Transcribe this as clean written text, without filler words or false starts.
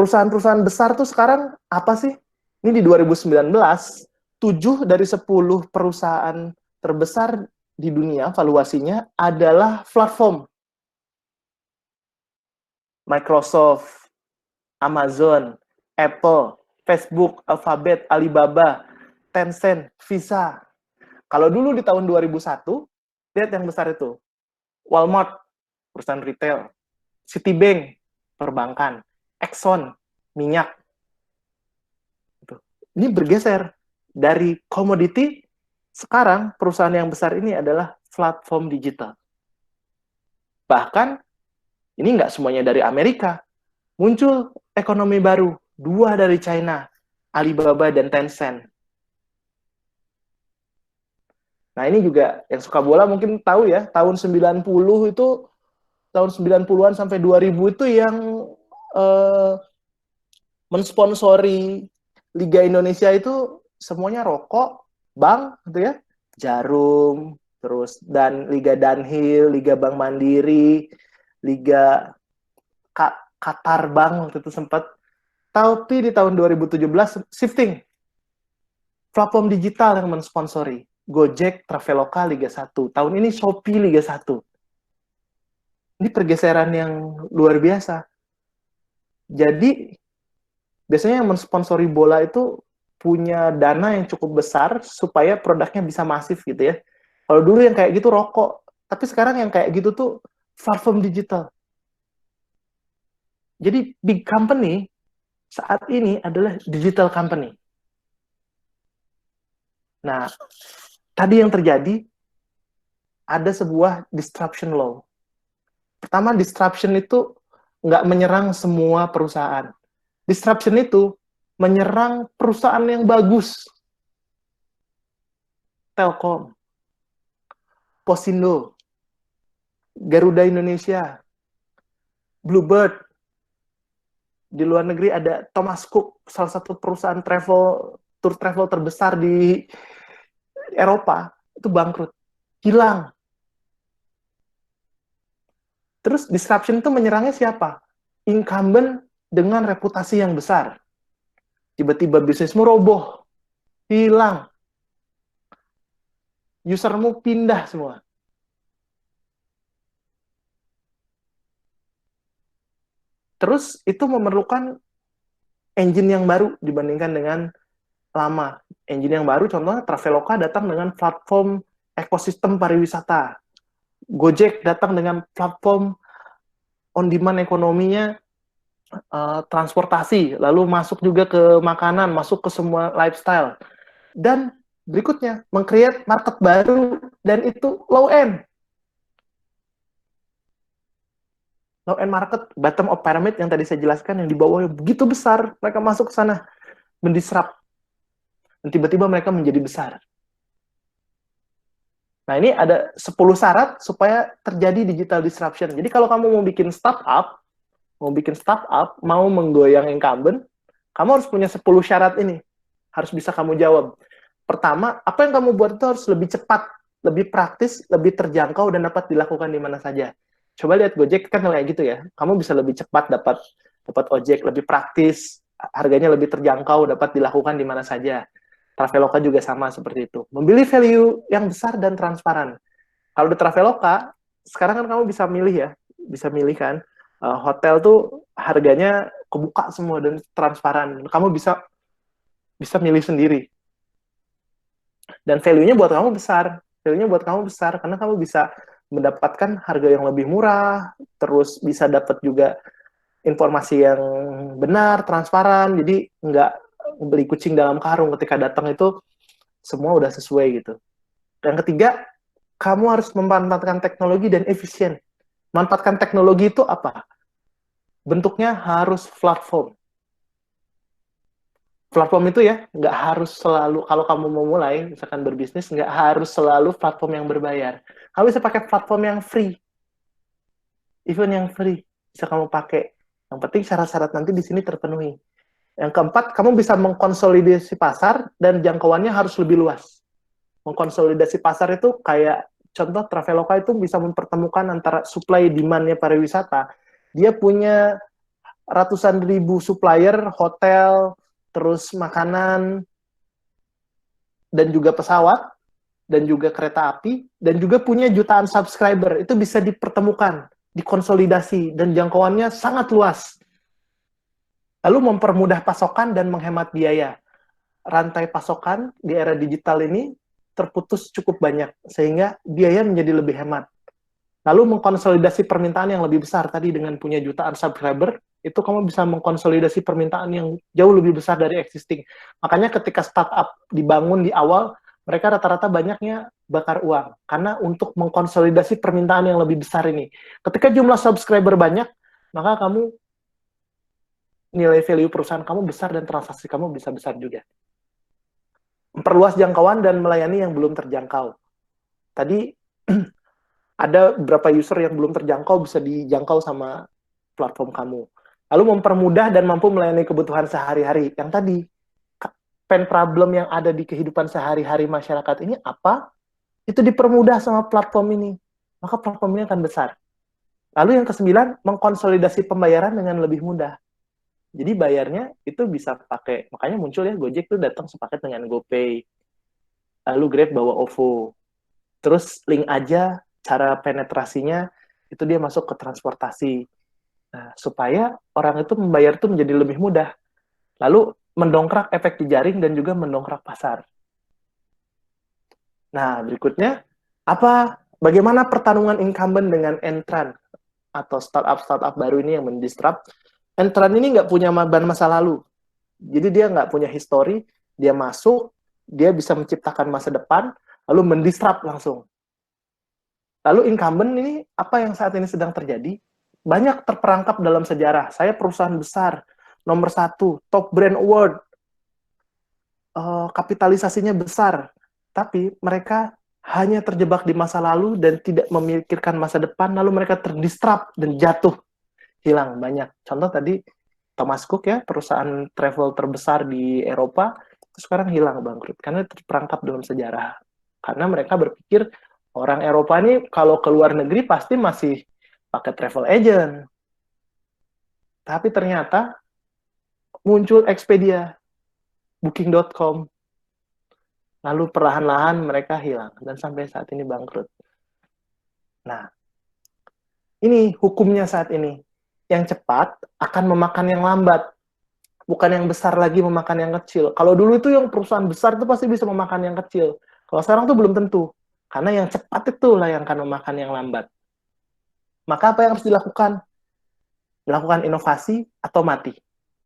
perusahaan-perusahaan besar tuh sekarang apa sih? Ini di 2019, 7 dari 10 perusahaan terbesar di dunia valuasinya adalah platform. Microsoft, Amazon, Apple, Facebook, Alphabet, Alibaba, Tencent, Visa. Kalau dulu di tahun 2001, lihat yang besar itu. Walmart, perusahaan retail. Citibank, perbankan. Exxon, minyak. Ini bergeser. Dari komoditi, sekarang perusahaan yang besar ini adalah platform digital. Bahkan, ini nggak semuanya dari Amerika. Muncul ekonomi baru, 2 dari China, Alibaba dan Tencent. Nah, ini juga yang suka bola mungkin tahu ya, tahun 90 itu, tahun 90-an sampai 2000 itu yang mensponsori Liga Indonesia itu semuanya rokok, bank gitu ya, Jarum, terus dan Liga Danhil, Liga Bank Mandiri, Liga Qatar Bank waktu itu sempat. Tapi di tahun 2017 shifting. Platform digital yang mensponsori. Gojek, Traveloka Liga 1. Tahun ini Shopee Liga 1. Ini pergeseran yang luar biasa. Jadi, biasanya yang mensponsori bola itu punya dana yang cukup besar supaya produknya bisa masif gitu ya. Kalau dulu yang kayak gitu rokok. Tapi sekarang yang kayak gitu tuh platform digital. Jadi, big company saat ini adalah digital company. Nah, tadi yang terjadi, ada sebuah disruption law. Pertama, disruption itu nggak menyerang semua perusahaan. Disruption itu menyerang perusahaan yang bagus. Telkom, Posindo, Garuda Indonesia, Bluebird. Di luar negeri ada Thomas Cook, salah satu perusahaan tour travel terbesar di Eropa, itu bangkrut, hilang. Terus disruption itu menyerangnya siapa? Incumbent dengan reputasi yang besar. Tiba-tiba bisnismu roboh, hilang. Usermu pindah semua. Terus itu memerlukan engine yang baru dibandingkan dengan lama. Engine yang baru contohnya Traveloka datang dengan platform ekosistem pariwisata. Gojek datang dengan platform on-demand ekonominya, transportasi, lalu masuk juga ke makanan, masuk ke semua lifestyle. Dan berikutnya, meng-create market baru, dan itu low-end. Low-end market, bottom of pyramid yang tadi saya jelaskan, yang di bawahnya begitu besar, mereka masuk ke sana, mendisrupt. Dan tiba-tiba mereka menjadi besar. Nah, ini ada 10 syarat supaya terjadi digital disruption. Jadi kalau kamu mau bikin startup, mau menggoyang incumbent, kamu harus punya 10 syarat ini. Harus bisa kamu jawab. Pertama, apa yang kamu buat itu harus lebih cepat, lebih praktis, lebih terjangkau, dan dapat dilakukan di mana saja. Coba lihat Gojek kan kayak gitu ya. Kamu bisa lebih cepat dapat ojek, lebih praktis, harganya lebih terjangkau, dapat dilakukan di mana saja. Traveloka juga sama seperti itu. Memilih value yang besar dan transparan. Kalau di Traveloka, sekarang kan kamu bisa milih ya, bisa milih kan, hotel tuh harganya kebuka semua dan transparan. Kamu bisa milih sendiri. Dan value-nya buat kamu besar. Karena kamu bisa mendapatkan harga yang lebih murah, terus bisa dapat juga informasi yang benar, transparan, jadi nggak beli kucing dalam karung ketika datang itu semua udah sesuai gitu. Yang ketiga, kamu harus memanfaatkan teknologi dan efisien. Manfaatkan teknologi itu apa? Bentuknya harus platform. Platform itu ya, nggak harus selalu, kalau kamu mau mulai, misalkan berbisnis, nggak harus selalu platform yang berbayar. Kamu bisa pakai platform yang free. Even yang free, bisa kamu pakai. Yang penting syarat-syarat nanti di sini terpenuhi. Yang keempat, kamu bisa mengkonsolidasi pasar dan jangkauannya harus lebih luas. Mengkonsolidasi pasar itu kayak contoh Traveloka itu bisa mempertemukan antara supply demand-nya pariwisata. Dia punya ratusan ribu supplier, hotel, terus makanan, dan juga pesawat, dan juga kereta api, dan juga punya jutaan subscriber. Itu bisa dipertemukan, dikonsolidasi, dan jangkauannya sangat luas. Lalu mempermudah pasokan dan menghemat biaya. Rantai pasokan di era digital ini terputus cukup banyak, sehingga biaya menjadi lebih hemat. Lalu mengkonsolidasi permintaan yang lebih besar. Tadi dengan punya jutaan subscriber, itu kamu bisa mengkonsolidasi permintaan yang jauh lebih besar dari existing. Makanya ketika startup dibangun di awal, mereka rata-rata banyaknya bakar uang. Karena untuk mengkonsolidasi permintaan yang lebih besar ini. Ketika jumlah subscriber banyak, maka kamu nilai value perusahaan kamu besar dan transaksi kamu bisa besar juga. Memperluas jangkauan dan melayani yang belum terjangkau. Tadi ada beberapa user yang belum terjangkau bisa dijangkau sama platform kamu. Lalu mempermudah dan mampu melayani kebutuhan sehari-hari. Yang tadi, pain problem yang ada di kehidupan sehari-hari masyarakat ini apa? Itu dipermudah sama platform ini. Maka platform ini akan besar. Lalu yang ke-9, mengkonsolidasi pembayaran dengan lebih mudah. Jadi bayarnya itu bisa pakai, makanya muncul ya Gojek tuh datang sepaket dengan GoPay. Lalu Grab bawa OVO. Terus link aja cara penetrasinya itu dia masuk ke transportasi. Nah, supaya orang itu membayar itu menjadi lebih mudah. Lalu mendongkrak efek jejaring dan juga mendongkrak pasar. Nah, berikutnya bagaimana pertarungan incumbent dengan entran atau startup baru ini yang mendisrupt. Entran ini nggak punya ban masa lalu. Jadi dia nggak punya histori, dia masuk, dia bisa menciptakan masa depan, lalu mendisrupt langsung. Lalu incumbent ini, apa yang saat ini sedang terjadi? Banyak terperangkap dalam sejarah. Saya perusahaan besar, nomor 1, top brand award, kapitalisasinya besar, tapi mereka hanya terjebak di masa lalu dan tidak memikirkan masa depan, lalu mereka terdisrupt dan jatuh, hilang banyak. Contoh tadi, Thomas Cook ya, perusahaan travel terbesar di Eropa, itu sekarang hilang bangkrut, karena terperangkap dalam sejarah. Karena mereka berpikir, orang Eropa ini kalau ke luar negeri pasti masih pakai travel agent. Tapi ternyata muncul Expedia, Booking.com, lalu perlahan-lahan mereka hilang, dan sampai saat ini bangkrut. Nah, ini hukumnya saat ini. Yang cepat akan memakan yang lambat. Bukan yang besar lagi memakan yang kecil. Kalau dulu itu yang perusahaan besar itu pasti bisa memakan yang kecil. Kalau sekarang tuh belum tentu. Karena yang cepat itulah yang akan memakan yang lambat. Maka apa yang harus dilakukan? Melakukan inovasi atau mati.